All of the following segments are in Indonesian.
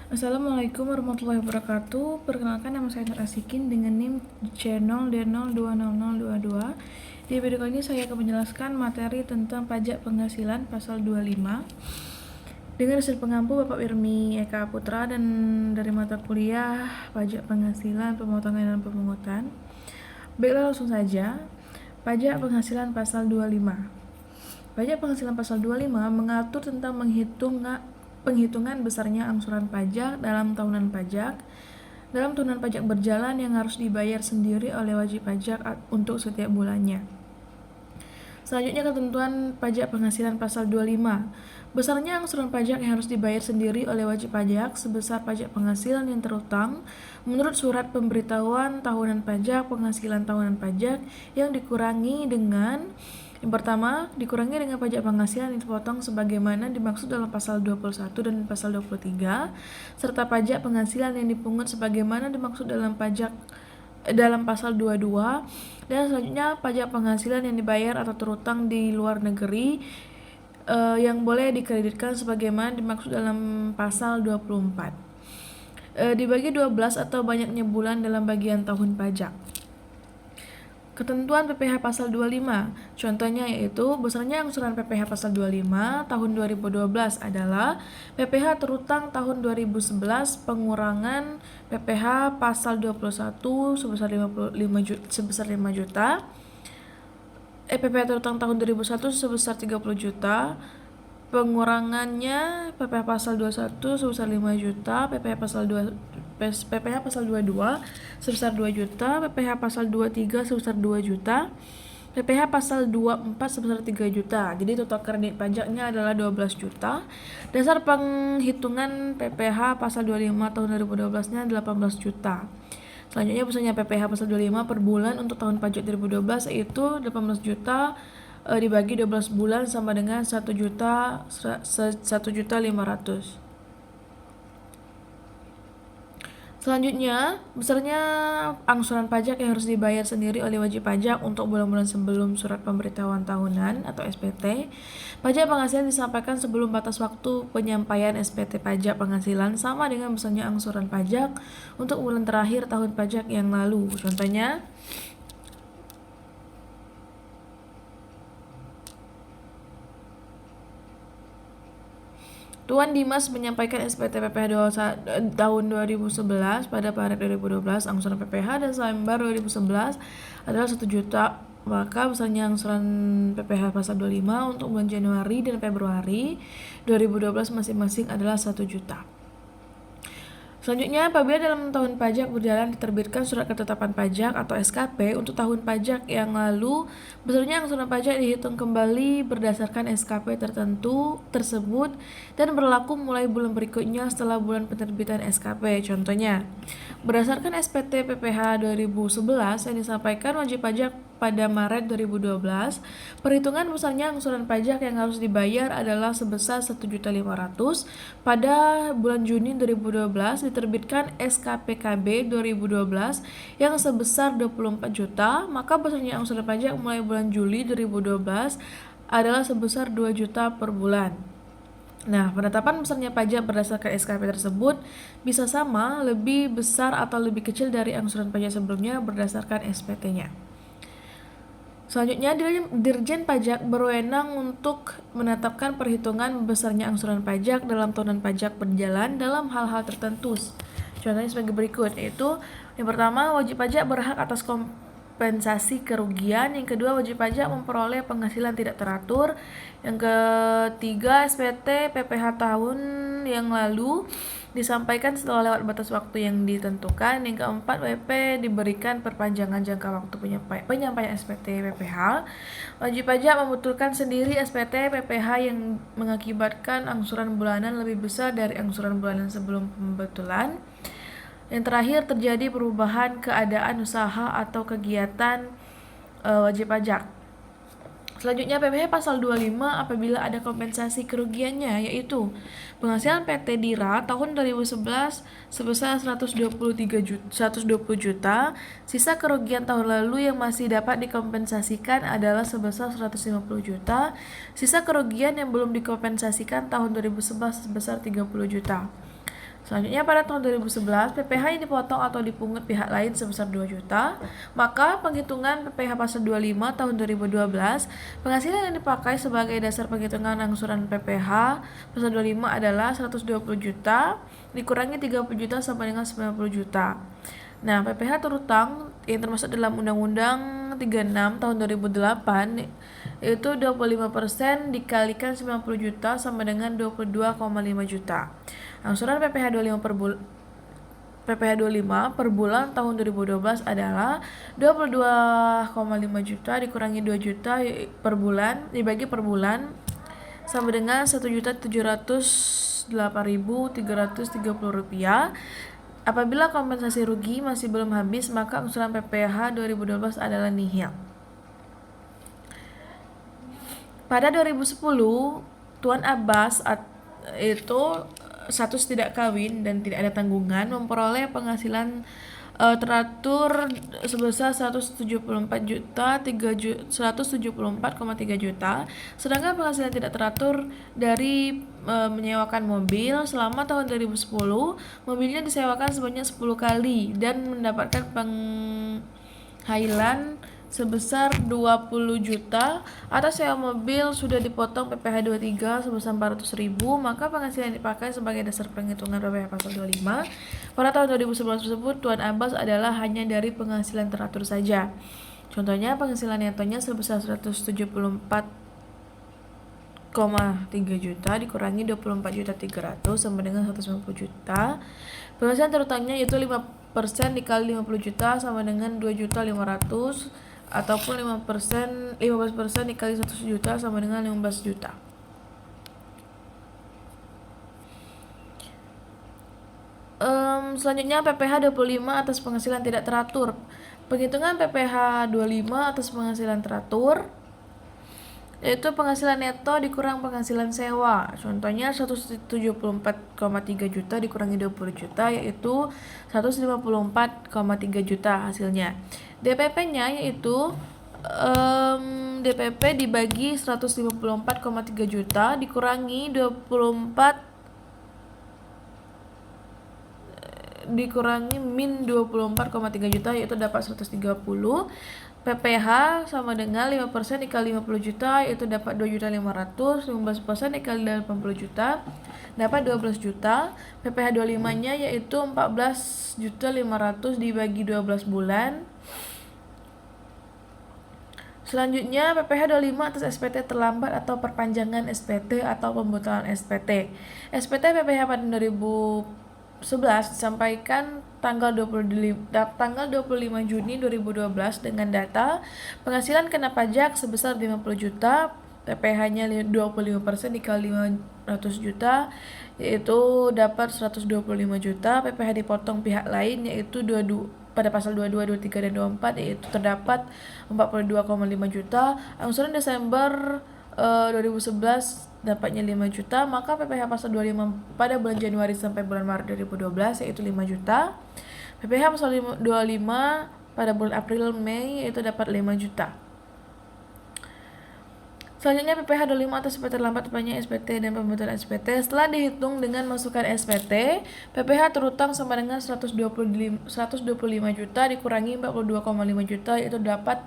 Assalamualaikum warahmatullahi wabarakatuh. Perkenalkan, nama saya Nur Asikin dengan NIM C0D020022. Di video kali ini saya akan menjelaskan materi tentang pajak penghasilan pasal 25 dengan hasil pengampu Bapak Wirmi Eka Putra dan dari mata kuliah pajak penghasilan, pemotongan dan pemungutan. Baiklah, langsung saja. Pajak penghasilan pasal 25. Pajak penghasilan pasal 25 mengatur tentang penghitungan besarnya angsuran pajak dalam tahunan pajak berjalan yang harus dibayar sendiri oleh wajib pajak untuk setiap bulannya. Selanjutnya, ketentuan pajak penghasilan pasal 25. Besarnya angsuran pajak yang harus dibayar sendiri oleh wajib pajak sebesar pajak penghasilan yang terutang menurut surat pemberitahuan tahunan pajak penghasilan tahunan pajak yang dikurangi dengan yang pertama, dikurangi dengan pajak penghasilan yang dipotong sebagaimana dimaksud dalam pasal 21 dan pasal 23, serta pajak penghasilan yang dipungut sebagaimana dimaksud dalam pasal 22, dan selanjutnya pajak penghasilan yang dibayar atau terutang di luar negeri yang boleh dikreditkan sebagaimana dimaksud dalam pasal 24. Dibagi 12 atau banyaknya bulan dalam bagian tahun pajak. Ketentuan PPh pasal 25. Contohnya yaitu besarnya angsuran PPh pasal 25 tahun 2012 adalah PPh terutang tahun 2011 pengurangan PPh pasal 21 sebesar 5 juta. PPh terutang tahun 2001 sebesar 30 juta. Pengurangannya PPh pasal 21 sebesar 5 juta, PPh pasal 22 sebesar 2 juta, PPh pasal 23 sebesar 2 juta, PPh pasal 24 sebesar 3 juta. Jadi total kredit pajaknya adalah 12 juta. Dasar penghitungan PPh pasal 25 tahun 2012-nya 18 juta. Selanjutnya besarnya PPh pasal 25 per bulan untuk tahun pajak 2012 yaitu 18 juta dibagi 12 bulan sama dengan 1 juta 500. Selanjutnya, besarnya angsuran pajak yang harus dibayar sendiri oleh wajib pajak untuk bulan-bulan sebelum surat pemberitahuan tahunan atau SPT. Pajak penghasilan disampaikan sebelum batas waktu penyampaian SPT pajak penghasilan sama dengan besarnya angsuran pajak untuk bulan terakhir tahun pajak yang lalu. Contohnya, Tuan Dimas menyampaikan SPT PPh tahun 2011 pada Maret 2012. Angsuran PPh dan Sayembar 2011 adalah 1 juta. Maka besarnya angsuran PPh pasal 25 untuk bulan Januari dan Februari 2012 masing-masing adalah 1 juta. Selanjutnya, apabila dalam tahun pajak berjalan diterbitkan surat ketetapan pajak atau SKP untuk tahun pajak yang lalu, besarnya angsuran pajak dihitung kembali berdasarkan SKP tersebut dan berlaku mulai bulan berikutnya setelah bulan penerbitan SKP. Contohnya, berdasarkan SPT PPh 2011 yang disampaikan wajib pajak pada Maret 2012, perhitungan besarnya angsuran pajak yang harus dibayar adalah sebesar 1.500.000. Pada bulan Juni 2012 diterbitkan SKPKB 2012 yang sebesar 24 juta, maka besarnya angsuran pajak mulai bulan Juli 2012 adalah sebesar 2 juta per bulan. Nah, penetapan besarnya pajak berdasarkan SKP tersebut bisa sama, lebih besar atau lebih kecil dari angsuran pajak sebelumnya berdasarkan SPT-nya. Selanjutnya, Dirjen Pajak berwenang untuk menetapkan perhitungan besarnya angsuran pajak dalam tahunan pajak berjalan dalam hal-hal tertentu. Contohnya sebagai berikut, yaitu yang pertama, wajib pajak berhak atas kompensasi kerugian. Yang kedua, wajib pajak memperoleh penghasilan tidak teratur. Yang ketiga, SPT PPh tahun yang lalu disampaikan setelah lewat batas waktu yang ditentukan. Yang keempat, WP diberikan perpanjangan jangka waktu penyampaian SPT PPh. Wajib pajak membutuhkan sendiri SPT PPh yang mengakibatkan angsuran bulanan lebih besar dari angsuran bulanan sebelum pembetulan. Yang terakhir, terjadi perubahan keadaan usaha atau kegiatan wajib pajak. Selanjutnya PPh pasal 25 apabila ada kompensasi kerugiannya, yaitu penghasilan PT Dira tahun 2011 sebesar 120 juta, sisa kerugian tahun lalu yang masih dapat dikompensasikan adalah sebesar 150 juta, sisa kerugian yang belum dikompensasikan tahun 2011 sebesar 30 juta. Selanjutnya pada tahun 2011 PPh yang dipotong atau dipungut pihak lain sebesar 2 juta, maka penghitungan PPh pasal 25 tahun 2012 penghasilan yang dipakai sebagai dasar penghitungan angsuran PPh pasal 25 adalah 120 juta dikurangi 30 juta sama dengan 90 juta. Nah, PPh terutang yang termasuk dalam Undang-Undang 36 tahun 2008 itu 25% dikalikan 90 juta sama dengan 22,5 juta. Angsuran PPh 25 per bulan tahun 2012 adalah 22,5 juta dikurangi 2 juta per bulan dibagi per bulan sama dengan 1.708.330 rupiah. Apabila kompensasi rugi masih belum habis, maka angsuran PPh 2012 adalah nihil. Pada 2010, Tuan Abbas itu status tidak kawin dan tidak ada tanggungan memperoleh penghasilan teratur sebesar 174,3 juta, sedangkan penghasilan tidak teratur dari menyewakan mobil selama tahun 2010, mobilnya disewakan sebanyak 10 kali dan mendapatkan penghasilan sebesar 20 juta. Atas sewa mobil sudah dipotong PPh 23 sebesar 400.000, maka penghasilan yang dipakai sebagai dasar penghitungan PPh pasal 25 pada tahun 2011 tersebut Tuan Abbas adalah hanya dari penghasilan teratur saja. Contohnya penghasilan netonya sebesar 174,3 juta dikurangi 24.300 sama dengan 190 juta. Penghasilan terutangnya yaitu 5% dikali 50 juta sama dengan 2.500.000 ataupun 15% dikali 100 juta sama dengan 15 juta. Selanjutnya PPh 25 atas penghasilan tidak teratur. Penghitungan PPh 25 atas penghasilan teratur yaitu penghasilan neto dikurang penghasilan sewa. Contohnya 174,3 juta dikurangi 20 juta yaitu 154,3 juta hasilnya. DPP-nya yaitu DPP dibagi 154,3 juta dikurangi 24,3 juta yaitu dapat 130. PPh sama dengan 5% dikali 50 juta yaitu dapat 2.500.000, 15% dikali 80 juta dapat 12 juta. PPh 25 nya yaitu 14.500.000 dibagi 12 bulan. Selanjutnya PPh 25 atas SPT terlambat atau perpanjangan SPT atau pembatalan SPT. SPT PPh pada 2011 disampaikan tanggal 25 Juni 2012 dengan data penghasilan kena pajak sebesar 50 juta, PPh-nya 25% dikali 500 juta yaitu dapat 125 juta. PPh dipotong pihak lain yaitu pada pasal 22, 23 dan 24 yaitu terdapat 42,5 juta. Angsuran Desember 2011 dapatnya 5 juta, maka PPh pasal 25 pada bulan Januari sampai bulan Maret 2012 yaitu 5 juta. PPh pasal 25 pada bulan April Mei yaitu dapat 5 juta. Selanjutnya PPh 25 atas SPT terlambat banyak SPT dan pembetulan SPT. Setelah dihitung dengan masukan SPT, PPh terutang sama dengan 125 juta dikurangi 42,5 juta yaitu dapat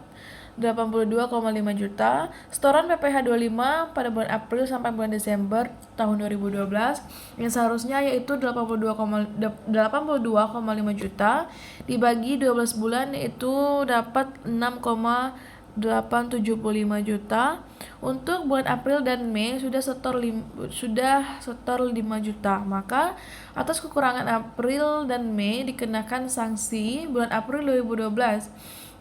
82,5 juta. Setoran PPh 25 pada bulan April sampai bulan Desember tahun 2012 yang seharusnya yaitu 82,5 juta dibagi 12 bulan yaitu dapat 6,875 juta. Untuk bulan April dan Mei sudah setor 5 juta. Maka atas kekurangan April dan Mei dikenakan sanksi bulan April 2012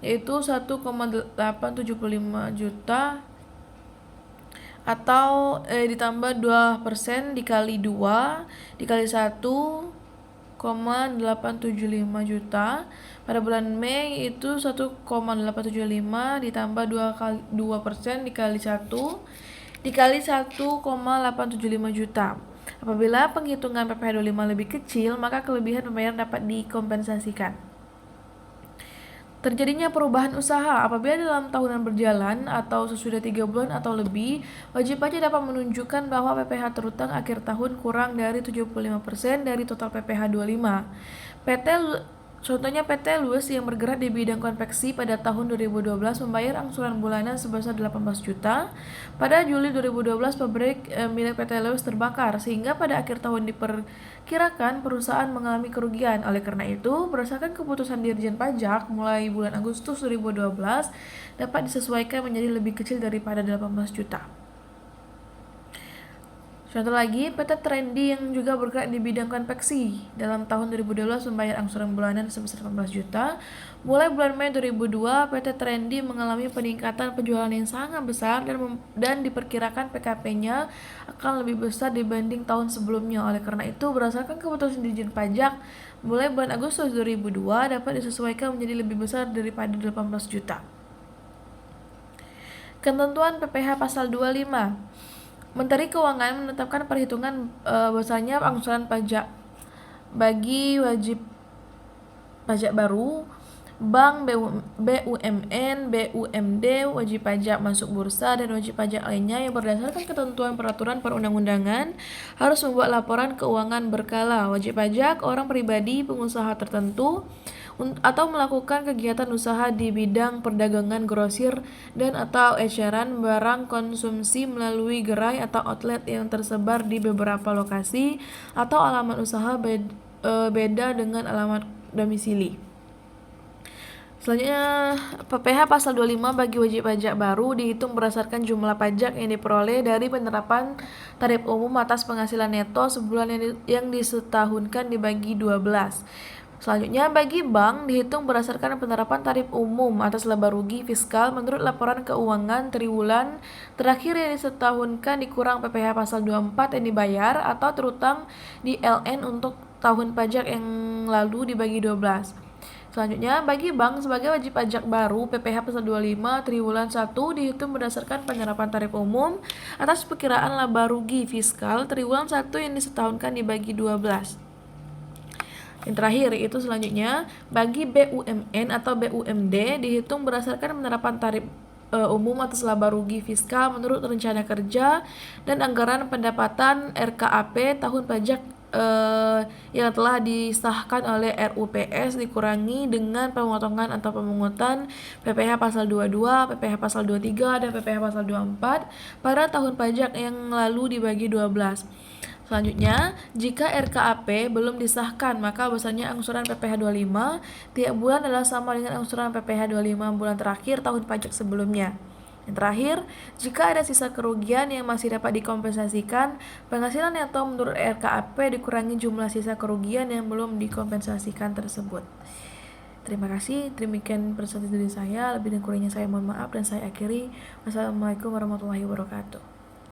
yaitu 1,875 juta atau ditambah 2% dikali 2 dikali 1 1,875 juta. Pada bulan Mei itu 1,875 ditambah 2% dikali 1 dikali 1,875 juta. Apabila penghitungan PPh 25 lebih kecil, maka kelebihan pembayaran dapat dikompensasikan. Terjadinya perubahan usaha apabila dalam tahunan berjalan atau sesudah 3 bulan atau lebih, wajib pajak dapat menunjukkan bahwa PPh terutang akhir tahun kurang dari 75% dari total PPh 25. Contohnya PT Lues yang bergerak di bidang konveksi pada tahun 2012 membayar angsuran bulanan sebesar 18 juta. Pada Juli 2012 pabrik milik PT Lues terbakar sehingga pada akhir tahun diperkirakan perusahaan mengalami kerugian. Oleh karena itu, berdasarkan keputusan Dirjen Pajak mulai bulan Agustus 2012 dapat disesuaikan menjadi lebih kecil daripada 18 juta. Contoh lagi, PT Trendy yang juga bergerak di bidang konveksi dalam tahun 2012 membayar angsuran bulanan sebesar 18 juta. Mulai bulan Mei 2002, PT Trendy mengalami peningkatan penjualan yang sangat besar dan diperkirakan PKP-nya akan lebih besar dibanding tahun sebelumnya. Oleh karena itu, berdasarkan keputusan Dirjen Pajak, mulai bulan Agustus 2002 dapat disesuaikan menjadi lebih besar daripada 18 juta. Ketentuan PPh pasal 25. Menteri Keuangan menetapkan perhitungan bahwasanya angsuran pajak bagi wajib pajak baru, bank, BUMN, BUMD, wajib pajak masuk bursa, dan wajib pajak lainnya yang berdasarkan ketentuan peraturan perundang-undangan harus membuat laporan keuangan berkala. Wajib pajak orang pribadi, pengusaha tertentu, atau melakukan kegiatan usaha di bidang perdagangan grosir dan atau eceran barang konsumsi melalui gerai atau outlet yang tersebar di beberapa lokasi atau alamat usaha beda dengan alamat domisili. Selanjutnya, PPh pasal 25 bagi wajib pajak baru dihitung berdasarkan jumlah pajak yang diperoleh dari penerapan tarif umum atas penghasilan neto sebulan yang disetahunkan dibagi 12. Selanjutnya, bagi bank dihitung berdasarkan penerapan tarif umum atas laba rugi fiskal menurut laporan keuangan triwulan terakhir yang disetahunkan dikurang PPh pasal 24 yang dibayar atau terutang di LN untuk tahun pajak yang lalu dibagi 12. Selanjutnya, bagi bank sebagai wajib pajak baru, PPh pasal 25 triwulan 1 dihitung berdasarkan penerapan tarif umum atas perkiraan laba rugi fiskal triwulan 1 yang disetahunkan dibagi 12. Yang terakhir itu selanjutnya, bagi BUMN atau BUMD dihitung berdasarkan penerapan tarif umum atas laba rugi fiskal menurut rencana kerja dan anggaran pendapatan RKAP tahun pajak yang telah disahkan oleh RUPS dikurangi dengan pemotongan atau pemungutan PPh pasal 22, PPh pasal 23, dan PPh pasal 24 pada tahun pajak yang lalu dibagi 12. Selanjutnya, jika RKAP belum disahkan, maka bahwasanya angsuran PPh 25 tiap bulan adalah sama dengan angsuran PPh 25 bulan terakhir tahun pajak sebelumnya. Yang terakhir, jika ada sisa kerugian yang masih dapat dikompensasikan, penghasilan neto menurut RKAP dikurangi jumlah sisa kerugian yang belum dikompensasikan tersebut. Terima kasih, demikian presentasi dari saya. Lebih dan kurangnya saya mohon maaf dan saya akhiri. Wassalamualaikum warahmatullahi wabarakatuh.